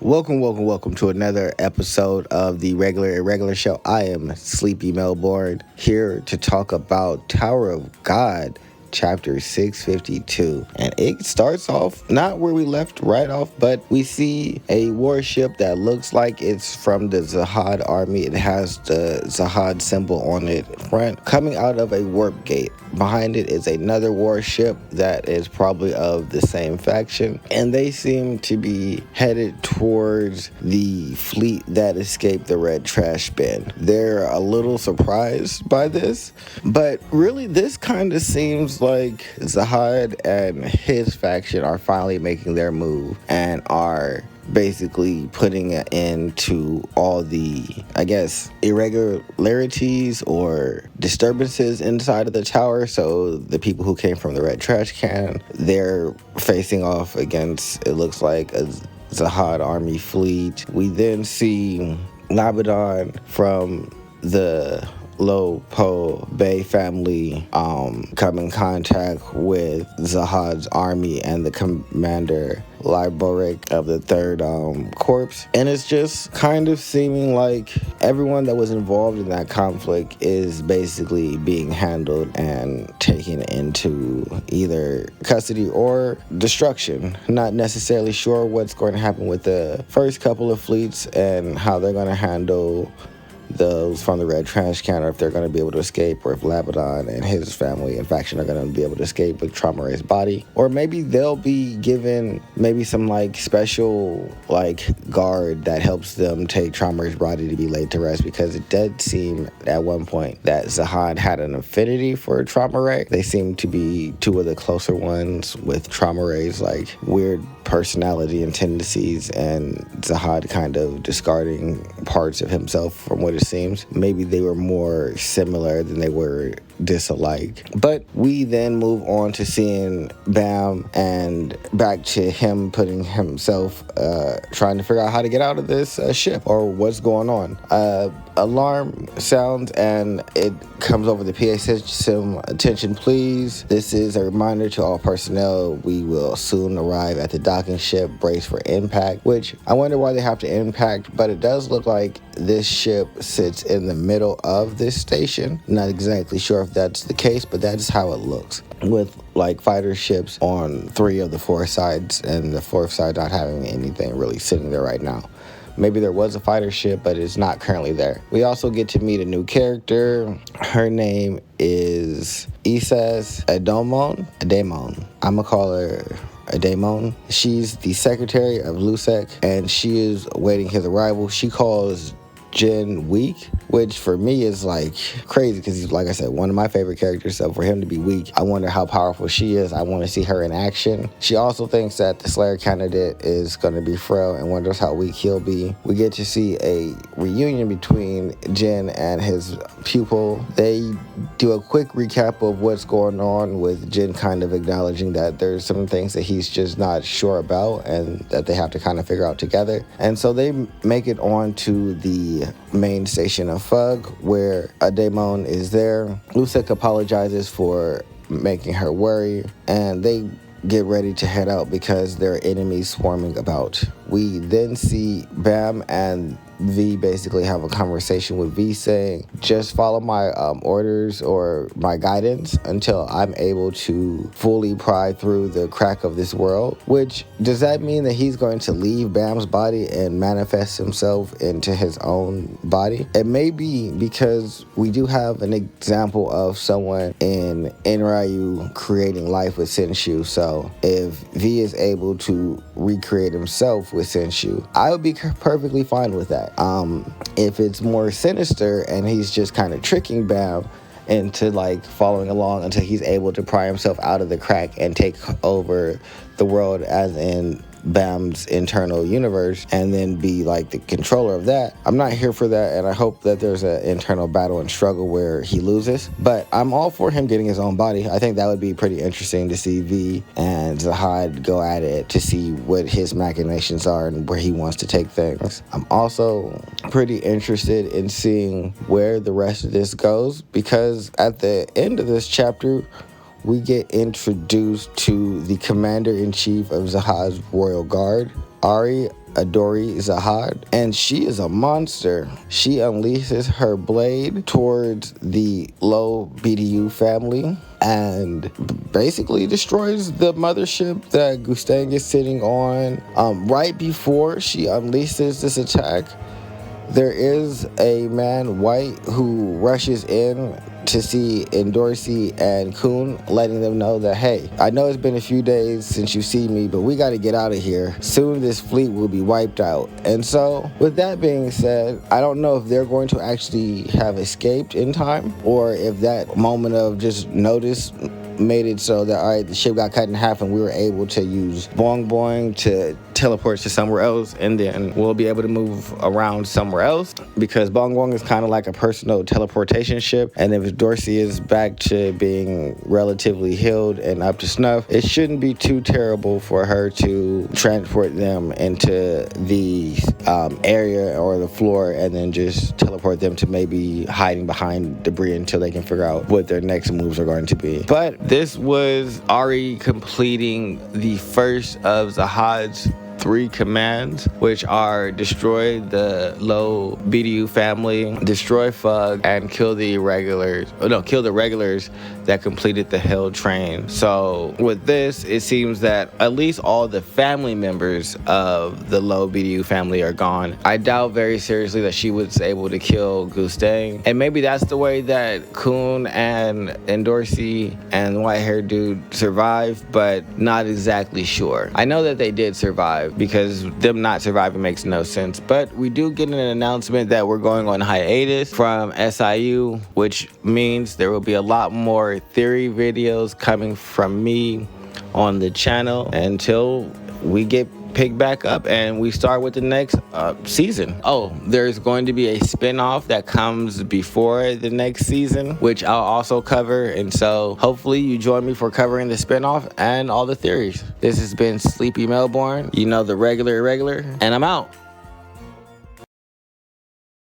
Welcome to another episode of the Regular Irregular Show. I am Sleepy Melbourne, here to talk about Tower of God, Chapter 652. And it starts off not where we left right off, but we see a warship that looks like it's from the Zahad army. It has the Zahad symbol on it front, coming out of a warp gate. Behind it is another warship that is probably of the same faction, and they seem to be headed towards the fleet that escaped the red trash bin. They're a little surprised by this, but really this kind of seems like Zahad and his faction are finally making their move and are basically putting an end to all the, irregularities or disturbances inside of the tower. So the people who came from the red trash can, they're facing off against, it looks like, a Zahad army fleet. We then see Labadon from the Low Po Bay family come in contact with Zahad's army and the commander Liboric of the 3rd Corps, and it's just kind of seeming like everyone that was involved in that conflict is basically being handled and taken into either custody or destruction. Not necessarily sure what's going to happen with the first couple of fleets and how they're going to handle those from the red trash can, or if they're going to be able to escape, or if Labadon and his family and faction are going to be able to escape with Trauma Ray's body, or maybe they'll be given maybe some special guard that helps them take Trauma Ray's body to be laid to rest, because it did seem at one point that Zahad had an affinity for Trauma Ray. They seem to be two of the closer ones, with Trauma Ray's weird personality and tendencies, and Zahad kind of discarding parts of himself. From what it seems, maybe they were more similar than they were disalike. But we then move on to seeing Bam, and back to him putting himself trying to figure out how to get out of this ship, or what's going on. Alarm sounds and it comes over the PA system. Attention please, this is a reminder to all personnel, we will soon arrive at the docking ship, brace for impact. Which I wonder why they have to impact, but it does look like this ship sits in the middle of this station. Not exactly sure if that's the case, but that's how it looks, with fighter ships on 3 of the 4 sides, and the 4th side not having anything really sitting there right now. Maybe there was a fighter ship, but it's not currently there. We also get to meet a new character. Her name is Isas Adamon. I'm gonna call her Adamon. She's the secretary of Lusek, and she is awaiting his arrival. She calls Jin weak, which for me is crazy, because he's, like I said, one of my favorite characters. So for him to be weak, I wonder how powerful she is. I want to see her in action. She also thinks that the Slayer candidate is going to be frail and wonders how weak he'll be. We get to see a reunion between Jin and his pupil. They do a quick recap of what's going on, with Jin kind of acknowledging that there's some things that he's just not sure about and that they have to kind of figure out together. And so they make it on to the main station of FUG, where Adamon is there. Lusek apologizes for making her worry, and they get ready to head out because there are enemies swarming about. We then see Bam and V basically have a conversation with V, saying, just follow my orders or my guidance until I'm able to fully pry through the crack of this world. Which, does that mean that he's going to leave Bam's body and manifest himself into his own body? It may be, because we do have an example of someone in Enryu creating life with Senshu. So if V is able to recreate himself with Senshu, I would be perfectly fine with that. If it's more sinister and he's just kind of tricking Bam into following along until he's able to pry himself out of the crack and take over the world, as in Bam's internal universe, and then be the controller of that. I'm not here for that, and I hope that there's an internal battle and struggle where he loses, but I'm all for him getting his own body. I think that would be pretty interesting to see V and Zahad go at it, to see what his machinations are and where he wants to take things. I'm also pretty interested in seeing where the rest of this goes, because at the end of this chapter, we get introduced to the commander-in-chief of Zahad's Royal Guard, Ari Adori Zahad, and she is a monster. She unleashes her blade towards the low BDU family and basically destroys the mothership that Gustang is sitting on. Right before she unleashes this attack, there is a man, White, who rushes in to see Endorsi and Kun, letting them know that, hey, I know it's been a few days since you see me, but we got to get out of here. Soon this fleet will be wiped out. And so, with that being said, I don't know if they're going to actually have escaped in time, or if that moment of just notice made it so that, all right, the ship got cut in half and we were able to use Boing Boing to teleport to somewhere else, and then we'll be able to move around somewhere else, because Boing Boing is kind of like a personal teleportation ship. And if Dorsey is back to being relatively healed and up to snuff, it shouldn't be too terrible for her to transport them into the area or the floor and then just teleport them to maybe hiding behind debris until they can figure out what their next moves are going to be. But this was Ari completing the first of Zahad's 3 commands, which are destroy the low BDU family, destroy FUG, and kill the regulars that completed the Hill train. So with this, it seems that at least all the family members of the low BDU family are gone. I doubt very seriously that she was able to kill Gustang, and maybe that's the way that Kun and Endorsi and the white-haired dude survived, but not exactly sure. I know that they did survive, because them not surviving makes no sense. But we do get an announcement that we're going on hiatus from SIU, which means there will be a lot more theory videos coming from me on the channel until we get pick back up and we start with the next season. Oh, there's going to be a spin-off that comes before the next season, which I'll also cover, and so hopefully you join me for covering the spin-off and all the theories. This has been Sleepy Melbourne, you know, the regular irregular, and I'm out.